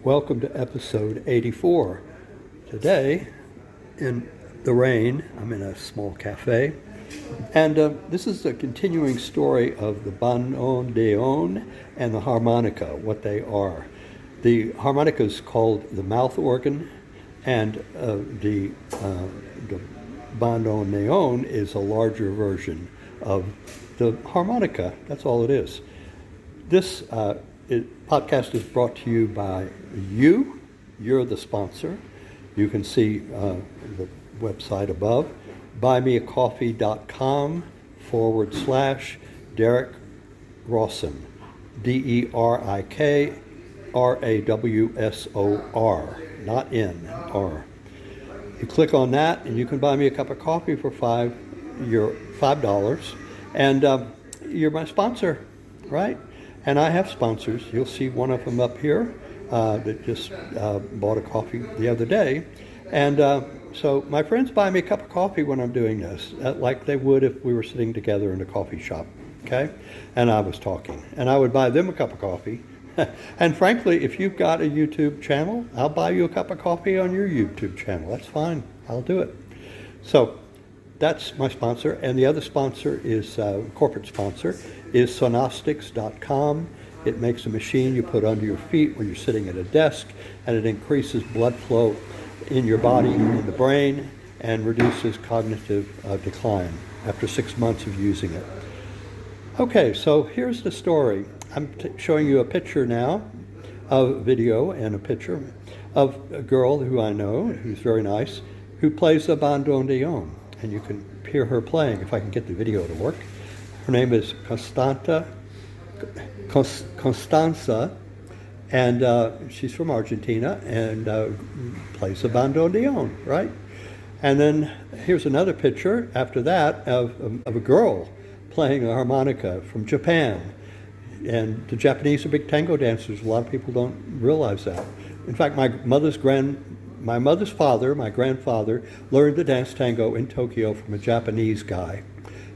Welcome to episode 84. Today, in the rain, I'm in a small cafe, and this is a continuing story of the bandoneon and the harmonica, what they are. The harmonica is called the mouth organ, and the bandoneon is a larger version of the harmonica. That's all it is. This podcast is brought to you by you. You're the sponsor. You can see the website above, buymeacoffee.com/Derek Rawson, DerikRawsor, not N, R. You click on that and you can buy me a cup of coffee for $5, and you're my sponsor, right? And I have sponsors. You'll see one of them up here that just bought a coffee the other day. And so my friends buy me a cup of coffee when I'm doing this, like they would if we were sitting together in a coffee shop, okay? And I was talking. And I would buy them a cup of coffee. And frankly, if you've got a YouTube channel, I'll buy you a cup of coffee on your YouTube channel. That's fine. I'll do it. So that's my sponsor. And the other sponsor is, corporate sponsor, is Sonostics.com. It makes a machine you put under your feet when you're sitting at a desk, and it increases blood flow in your body, in the brain, and reduces cognitive decline after 6 months of using it. Okay, so here's the story. I'm showing you a picture now, a video and a picture of a girl who I know, who's very nice, who plays the bandoneon. And you can hear her playing, if I can get the video to work. Her name is Constanza, and she's from Argentina and plays the bandoneon, right? And then here's another picture after that of a girl playing a harmonica from Japan. And the Japanese are big tango dancers. A lot of people don't realize that. In fact, my mother's father, my grandfather, learned to dance tango in Tokyo from a Japanese guy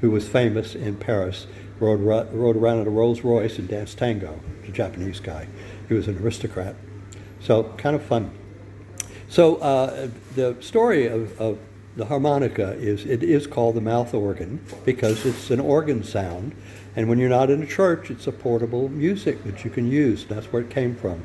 who was famous in Paris, rode around in a Rolls Royce and danced tango, the Japanese guy. He was an aristocrat. So kind of fun. So the story of the harmonica is, it is called the mouth organ because it's an organ sound. And when you're not in a church, it's a portable music that you can use. That's where it came from.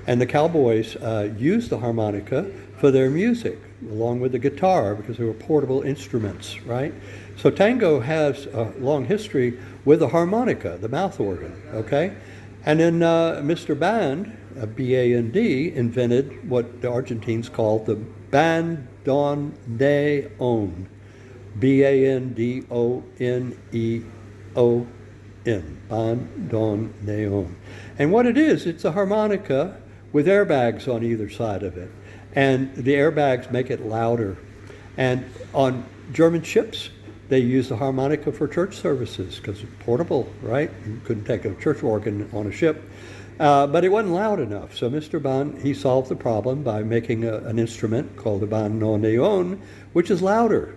And the cowboys used the harmonica for their music, along with the guitar, because they were portable instruments, right? So tango has a long history with the harmonica, the mouth organ, okay? And then Mr. Band, B-A-N-D, invented what the Argentines called the bandoneon, B-A-N-D-O-N-E-O-N, bandoneon. And what it is, it's a harmonica with airbags on either side of it. And the airbags make it louder. And on German ships, they use the harmonica for church services because it's portable, right? You couldn't take a church organ on a ship. But it wasn't loud enough. So Mr. Band, he solved the problem by making an instrument called the bandoneon, which is louder.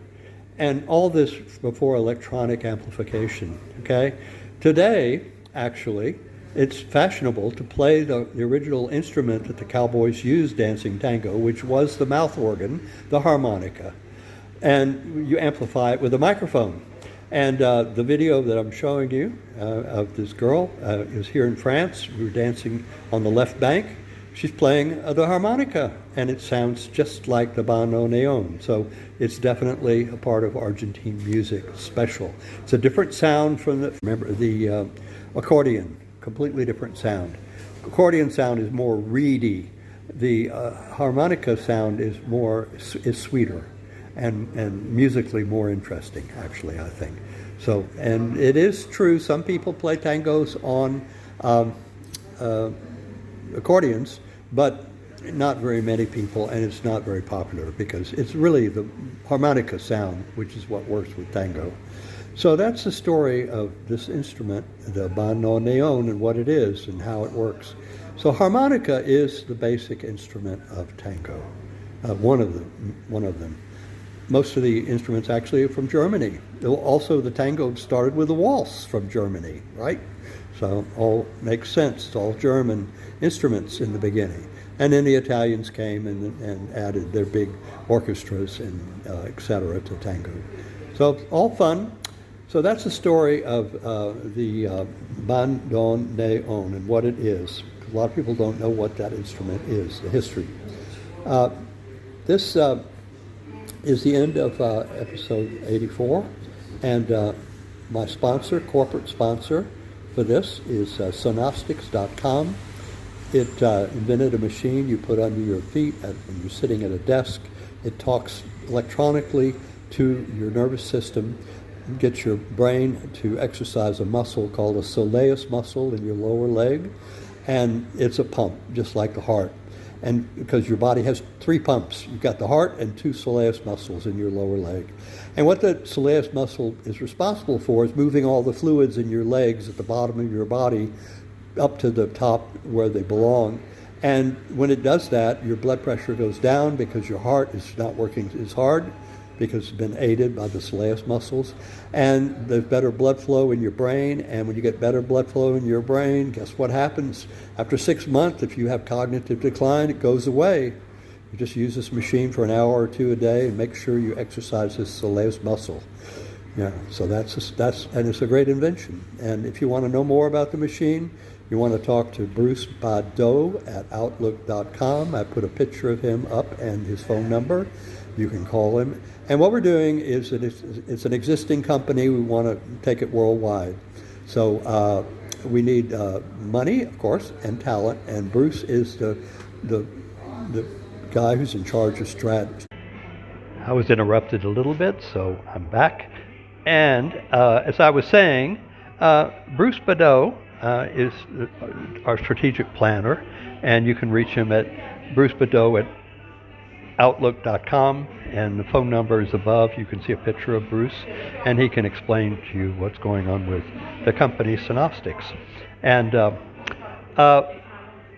And all this before electronic amplification, okay? Today, actually, it's fashionable to play the original instrument that the cowboys used dancing tango, which was the mouth organ, the harmonica. And you amplify it with a microphone. And the video that I'm showing you of this girl is here in France. We were dancing on the left bank. She's playing the harmonica, and it sounds just like the bandoneon. So it's definitely a part of Argentine music, special. It's a different sound from the accordion, completely different sound. Accordion sound is more reedy. The harmonica sound is sweeter. And musically more interesting, actually, I think. So, and it is true, some people play tangos on accordions, but not very many people, and it's not very popular because it's really the harmonica sound, which is what works with tango. So that's the story of this instrument, the bandoneon, and what it is and how it works. So harmonica is the basic instrument of tango, one of them. Most of the instruments actually are from Germany. Also, the tango started with a waltz from Germany, right? So all makes sense. It's all German. instruments in the beginning. And then the Italians came and added their big orchestras and et cetera to tango. So all fun. So that's the story of the bandoneon and what it is. A lot of people don't know what that instrument is, the history. This is the end of episode 84, and my sponsor, corporate sponsor for this is Sonostics.com. It invented a machine you put under your feet when you're sitting at a desk. It talks electronically to your nervous system, gets your brain to exercise a muscle called a soleus muscle in your lower leg, and it's a pump, just like the heart. And because your body has 3 pumps, you've got the heart and 2 soleus muscles in your lower leg. And what the soleus muscle is responsible for is moving all the fluids in your legs at the bottom of your body up to the top where they belong. And when it does that, your blood pressure goes down because your heart is not working as hard because it's been aided by the soleus muscles. And there's better blood flow in your brain. And when you get better blood flow in your brain, guess what happens? After 6 months, if you have cognitive decline, it goes away. You just use this machine for an hour or 2 a day and make sure you exercise this soleus muscle. Yeah, so that's and it's a great invention. And if you want to know more about the machine, you want to talk to Bruce Badeau at Outlook.com. I put a picture of him up and his phone number. You can call him. And what we're doing is that it's an existing company. We want to take it worldwide. So we need money, of course, and talent. And Bruce is the guy who's in charge of strategy. I was interrupted a little bit, so I'm back. And as I was saying, Bruce Badeau is our strategic planner, and you can reach him at Bruce Badeau at Outlook.com, and the phone number is above. You can see a picture of Bruce, and he can explain to you what's going on with the company Sonostics. And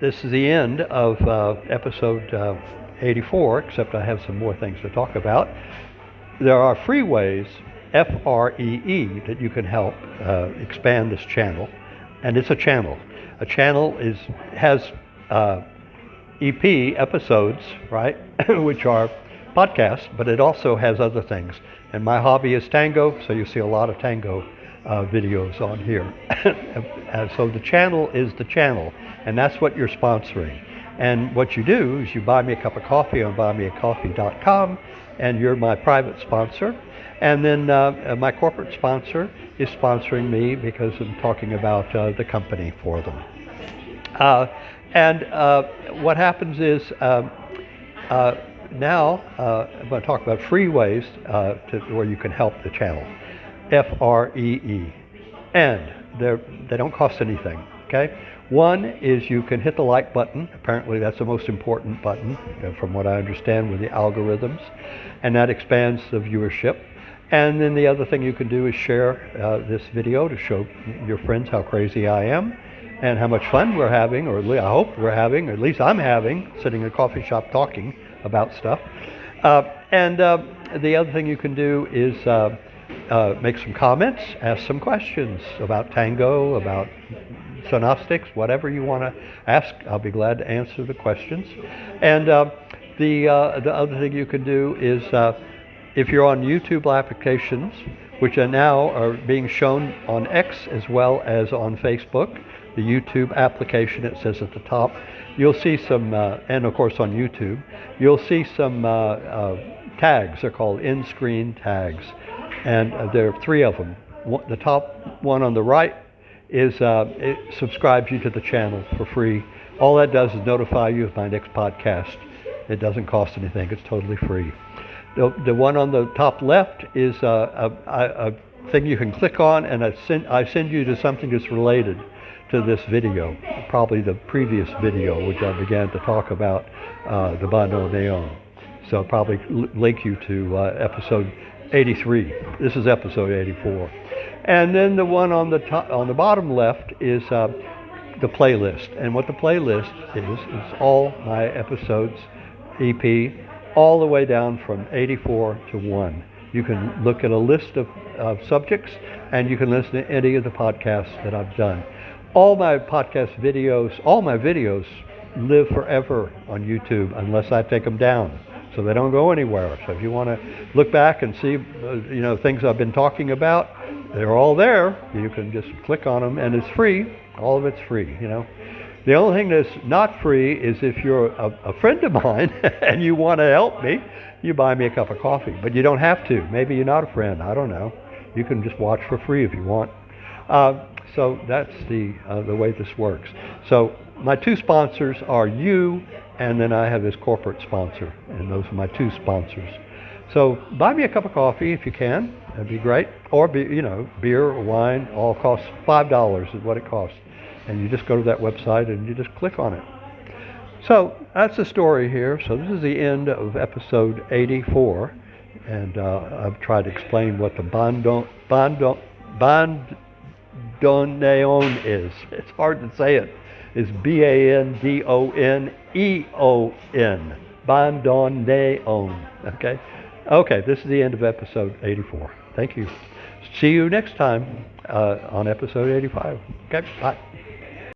this is the end of episode 84, except I have some more things to talk about. There are free ways, F-R-E-E, that you can help expand this channel. And it's a channel. A channel has EP episodes, right, which are podcasts, but it also has other things. And my hobby is tango, so you see a lot of tango videos on here. And so the channel is the channel, and that's what you're sponsoring. And what you do is you buy me a cup of coffee on buymeacoffee.com, and you're my private sponsor. And then my corporate sponsor is sponsoring me because I'm talking about the company for them. And what happens is now I'm going to talk about free ways where you can help the channel. F-R-E-E. And they don't cost anything, okay? One is you can hit the like button. Apparently that's the most important button, from what I understand with the algorithms. And that expands the viewership. And then the other thing you can do is share this video to show your friends how crazy I am and how much fun we're having, or at least I hope we're having, or at least I'm having, sitting in a coffee shop talking about stuff. And the other thing you can do is make some comments, ask some questions about tango, about Sonostics, whatever you want to ask. I'll be glad to answer the questions. And the other thing you can do is if you're on YouTube applications, which are now being shown on X as well as on Facebook, the YouTube application, it says at the top, you'll see some, and of course on YouTube, you'll see some tags. They're called in-screen tags. And there are 3 of them. The top one on the right is it subscribes you to the channel for free. All that does is notify you of my next podcast. It doesn't cost anything. It's totally free. The one on the top left is a thing you can click on, and I send you to something that's related to this video, probably the previous video, which I began to talk about the bandoneon. So I'll probably link you to episode 83. This is episode 84. And then the one on the bottom left is the playlist. And what the playlist is all my episodes, EP, all the way down from 84 to 1. You can look at a list of subjects, and you can listen to any of the podcasts that I've done. All my podcast videos, all my videos live forever on YouTube unless I take them down. So they don't go anywhere. So if you want to look back and see, things I've been talking about, they're all there. You can just click on them, and it's free. All of it's free. The only thing that's not free is if you're a friend of mine and you want to help me, you buy me a cup of coffee. But you don't have to. Maybe you're not a friend. I don't know. You can just watch for free if you want. So that's the way this works. So my two sponsors are you, and then I have this corporate sponsor, and those are my two sponsors. So buy me a cup of coffee if you can. That'd be great. Or beer or wine all costs $5 is what it costs. And you just go to that website and you just click on it. So that's the story here. So this is the end of episode 84. And I've tried to explain what the bandoneon is. It's hard to say it. It's Bandoneon. Bandoneon. Okay, this is the end of episode 84. Thank you. See you next time on episode 85. Okay, bye.